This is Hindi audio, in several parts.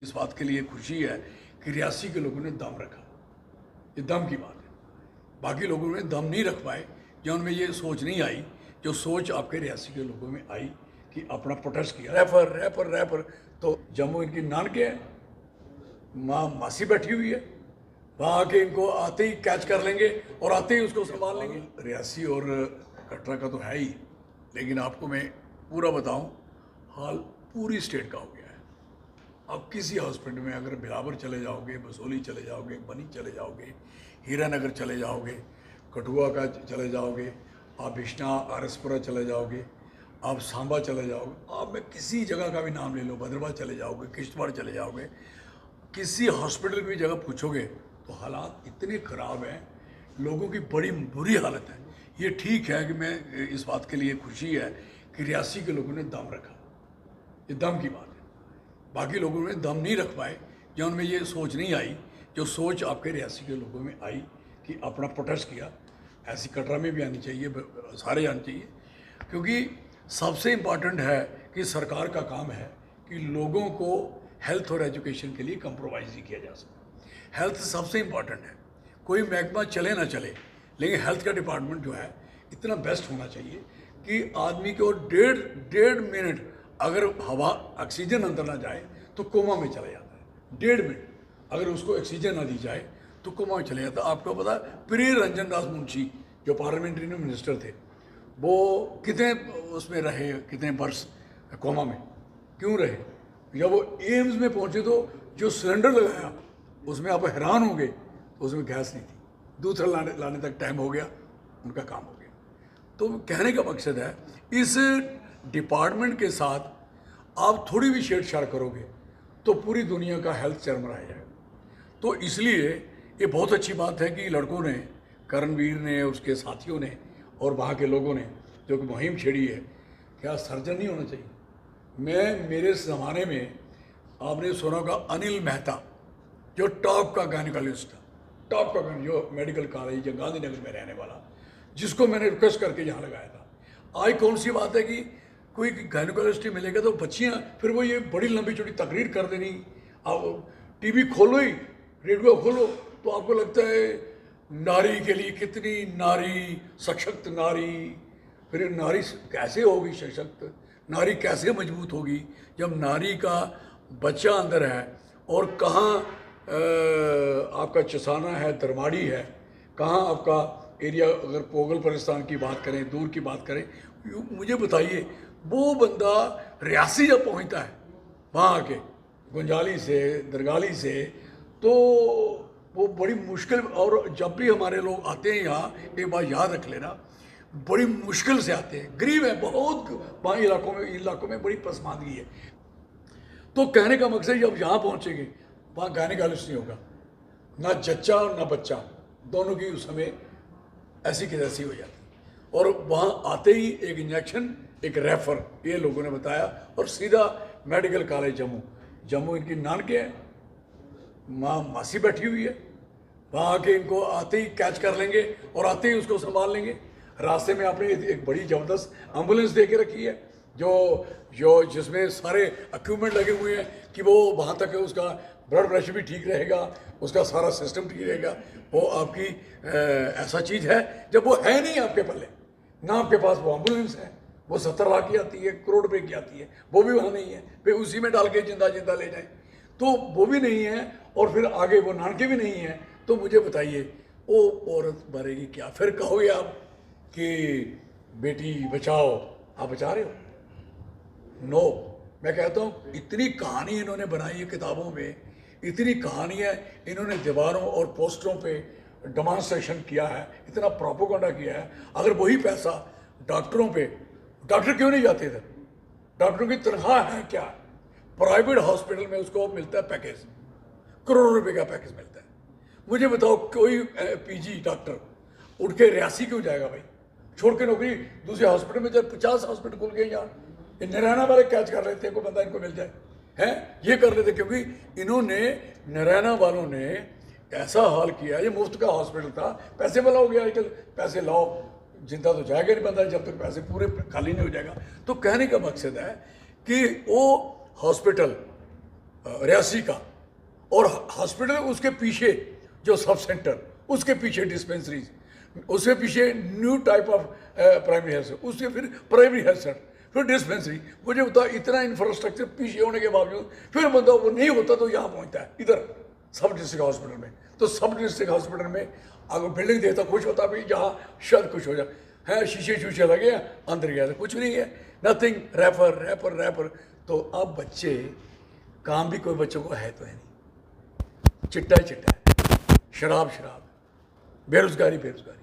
इस बात के लिए खुशी है कि रियासी के लोगों ने दम रखा। ये दम की बात है। बाकी लोगों ने दम नहीं रख पाए, या उनमें ये सोच नहीं आई जो सोच आपके रियासी के लोगों में आई कि अपना प्रोटेस्ट किया। रैपर रैपर रैपर तो जम्मू इनकी नान के है, माँ मासी बैठी हुई है, वहाँ आके इनको आते ही कैच कर लेंगे और आते ही उसको संभाल लेंगे। रियासी और कटरा का तो है ही, लेकिन आपको मैं पूरा बताऊं, हाल पूरी स्टेट का हो गया है। आप किसी हॉस्पिटल में अगर बिलावर चले जाओगे, बसोली चले जाओगे, बनी चले जाओगे, हीरानगर चले जाओगे, कठुआ का चले जाओगे, आप बिश्ना आरसपुरा चले जाओगे, आप सांबा चले जाओगे, आप में किसी जगह का भी नाम ले लो, भद्रवाह चले जाओगे, किश्तवाड़ चले जाओगे, किसी हॉस्पिटल की जगह पूछोगे तो हालात इतने ख़राब हैं, लोगों की बड़ी बुरी हालत है। ये ठीक है कि मैं इस बात के लिए खुशी है कि रियासी के लोगों ने दम रखा। ये दम की बात है। बाकी लोगों ने दम नहीं रख पाए, या उनमें ये सोच नहीं आई जो सोच आपके रियासी के लोगों में आई कि अपना प्रोटेस्ट किया। ऐसी कटरा में भी आनी चाहिए, सारे आनी चाहिए, क्योंकि सबसे इम्पॉर्टेंट है कि सरकार का काम है कि लोगों को हेल्थ और एजुकेशन के लिए कंप्रोमाइज़ नहीं किया जा सकता। हेल्थ सबसे इम्पॉर्टेंट है। कोई महकमा चले ना चले, लेकिन हेल्थ का डिपार्टमेंट जो है इतना बेस्ट होना चाहिए कि आदमी को डेढ़ मिनट अगर हवा ऑक्सीजन अंदर ना जाए तो कोमा में चला जाता है। 1.5 मिनट अगर उसको ऑक्सीजन ना दी जाए तो कोमा में चले जाता है। आपको पता है, प्रिय रंजन दास मुंशी जो पार्लियामेंट्री मिनिस्टर थे, वो कितने उसमें रहे, कितने वर्ष कोमा में क्यों रहे? जब वो एम्स में पहुंचे तो जो सिलेंडर लगाया उसमें आप हैरान होंगे, तो उसमें गैस नहीं थी। दूसरा लाने तक टाइम हो गया, उनका काम हो गया। तो कहने का मकसद है, इस डिपार्टमेंट के साथ आप थोड़ी भी छेड़छाड़ करोगे तो पूरी दुनिया का हेल्थ चरमराया जाएगा। तो इसलिए ये बहुत अच्छी बात है कि लड़कों ने, करणवीर ने, उसके साथियों ने और वहाँ के लोगों ने जो कि मुहिम छेड़ी है। क्या सर्जन नहीं होना चाहिए? मेरे ज़माने में आपने सुना होगा अनिल मेहता, जो टॉप का गायनेकोलॉजिस्ट था, टॉप का जो मेडिकल कॉलेज या गांधीनगर में रहने वाला, जिसको मैंने रिक्वेस्ट करके यहाँ लगाया था। आज कौन सी बात है कि कोई गायनेकोलॉजिस्ट मिलेगा तो बच्चियाँ फिर वो ये बड़ी लंबी चौड़ी तकरीर कर देनी। आप टीवी खोलो ही, रेडियो खोलो तो आपको लगता है नारी के लिए कितनी नारी सशक्त नारी। फिर नारी कैसे होगी सशक्त, नारी कैसे मजबूत होगी जब नारी का बच्चा अंदर है? और कहाँ आपका चसाना है, दरमाड़ी है, कहाँ आपका एरिया, अगर पोगल परिस्तान की बात करें, दूर की बात करें, मुझे बताइए, वो बंदा रियासी जब पहुंचता है वहाँ आके गुंजाली से, दरगाली से, तो वो बड़ी मुश्किल। और जब भी हमारे लोग आते हैं यहाँ, एक बात याद रख लेना, बड़ी मुश्किल से आते हैं, गरीब है बहुत, वहाँ इलाकों में बड़ी पसमानदगी है। तो कहने का मकसद, जब यहाँ पहुँचेंगे वहाँ गायनेकोलॉजिस्ट नहीं होगा, ना जच्चा और ना बच्चा, दोनों की उस समय ऐसी की तैसी हो जाती। और वहाँ आते ही एक इंजेक्शन, एक रेफर, ये लोगों ने बताया, और सीधा मेडिकल कॉलेज जम्मू इनकी नान के है, माँ मासी बैठी हुई है, वहाँ आके इनको आते ही कैच कर लेंगे और आते ही उसको संभाल लेंगे। रास्ते में आपने एक बड़ी ज़बरदस्त एम्बुलेंस दे के रखी है, जो जिसमें सारे इक्विपमेंट लगे हुए हैं कि वो वहाँ तक उसका ब्लड प्रेशर भी ठीक रहेगा, उसका सारा सिस्टम ठीक रहेगा। वो आपकी ऐसा चीज़ है जब वो है नहीं आपके पल्ले, ना आपके पास वो एम्बुलेंस है, वो 70 लाख की आती है, करोड़ रुपए की आती है, वो भी वहाँ नहीं है, फिर उसी में डाल के जिंदा जिंदा ले जाए, तो वो भी नहीं है, और फिर आगे वो नानके भी नहीं है। तो मुझे बताइए, वो औरत मरेगी क्या? फिर कहोगे आप कि बेटी बचाओ, आप बचा रहे हो? नो, मैं कहता हूँ इतनी कहानी इन्होंने बनाई है किताबों में, इतनी कहानियाँ इन्होंने दीवारों और पोस्टरों पे डेमॉन्स्ट्रेशन किया है, इतना प्रोपेगेंडा किया है। अगर वही पैसा डॉक्टरों पे, डॉक्टर क्यों नहीं जाते थे? डॉक्टरों की तनख्वाह है क्या? प्राइवेट हॉस्पिटल में उसको मिलता है पैकेज, करोड़ों रुपए का पैकेज मिलता है। मुझे बताओ, कोई पीजी डॉक्टर उठ के रियासी क्यों जाएगा भाई? छोड़ के नौकरी दूसरे हॉस्पिटल में, जब 50 हॉस्पिटल खुल गए यहाँ, ये नारायणा वाले कैच कर लेते हैं, कोई बंदा इनको मिल जाए, हैं ये कर लेते, क्योंकि इन्होंने, नारायणा वालों ने ऐसा हाल किया। ये मुफ्त का हॉस्पिटल था, पैसे वाला हो गया आजकल, पैसे लाओ, जिंदा तो जाएगा नहीं बंदा जब तक पैसे पूरे खाली नहीं हो जाएगा। तो कहने का मकसद है कि वो हॉस्पिटल रियासी का, और हॉस्पिटल उसके पीछे जो सब सेंटर, उसके पीछे डिस्पेंसरीज, उसके पीछे new type of primary health centre, उसके फिर प्राइमरी हेल्थ सेंटर, फिर डिस्पेंसरी। मुझे बता, इतना इंफ्रास्ट्रक्चर पीछे होने के बावजूद फिर बंदा वो नहीं होता तो यहाँ पहुँचता है इधर सब डिस्ट्रिक्ट हॉस्पिटल में। तो सब डिस्ट्रिक्ट हॉस्पिटल में अगर बिल्डिंग देखता खुश होता भाई, जहाँ शायद कुछ हो जाए, है शीशे शूशे लगे हैं, अंदर गया था कुछ नहीं है, नथिंग, रैपर रैपर रैपर। तो अब बच्चे, काम भी कोई बच्चों को है तो है नहीं, चिट्टा ही चिट्टा है, शराब शराब, बेरोजगारी बेरोजगारी।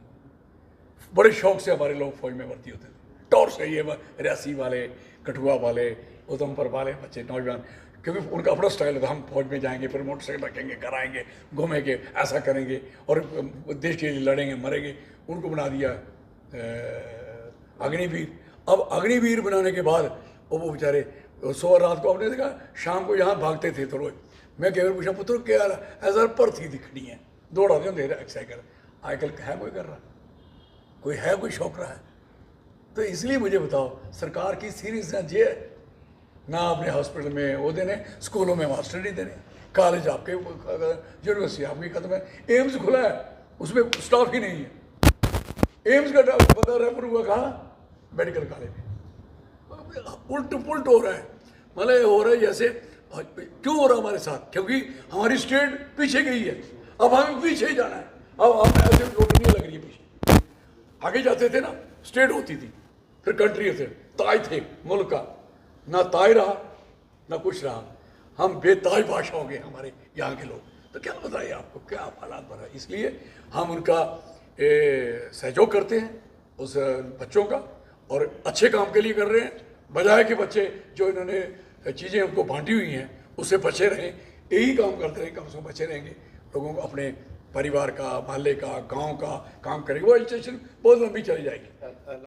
बड़े शौक से हमारे लोग फौज में भर्ती होते थे, टॉर से ये रियासी वाले, कठुआ वाले, उधमपुर वाले बच्चे नौजवान, क्योंकि उनका अपना स्टाइल था, हम फौज में जाएंगे, फिर मोटरसाइकिल रखेंगे, कराएंगे, घूमेंगे, ऐसा करेंगे और देश के लिए लड़ेंगे, मरेंगे। उनको बना दिया अग्निवीर। अब अग्निवीर बनाने के बाद वो बेचारे रात को, आपने देखा शाम को यहाँ भागते थे तो रोज। मैं कई बार पूछा, पुत्र क्या ऐसा भर्थी दिखनी है, दौड़ा दे एक्सरसाइज कर। आजकल है कोई कर रहा, कोई है कोई शौक रहा है? तो इसलिए मुझे बताओ, सरकार की सीरियसनेस ये है ना, अपने हॉस्पिटल में वो देने, स्कूलों में मास्टर नहीं देने, कॉलेज आपके, यूनिवर्सिटी आपकी खत्म है, एम्स खुला है उसमें स्टाफ ही नहीं है। एम्स का बंदा रेफर हुआ कहाँ? मेडिकल कॉलेज में। उल्ट पुल्ट हो रहा है, मतलब हो रहा है जैसे, क्यों हो रहा है हमारे साथ? क्योंकि हमारी स्टेट पीछे गई है, अब हमें पीछे ही जाना है। अब हम ऐसे रोटी नहीं लग रही है पीछे। आगे जाते थे ना, स्टेट होती थी, फिर कंट्री थे, ताज थे मुल्क का, ना ताज रहा ना कुछ रहा, हम बेताज बादशाह हो गए हमारे यहाँ के लोग। तो क्या बताइए आपको क्या हालात बना। इसलिए हम उनका सहयोग करते हैं उस बच्चों का, और अच्छे काम के लिए कर रहे हैं, बजाय कि बच्चे जो इन्होंने चीज़ें उनको बांटी हुई हैं उससे बचे रहें। यही काम करते रहें, कम से कम बचे रहेंगे, लोगों को अपने परिवार का, मोहल्ले का, गांव का काम करेंगे। वो एजुकेशन बहुत लंबी चली जाएगी।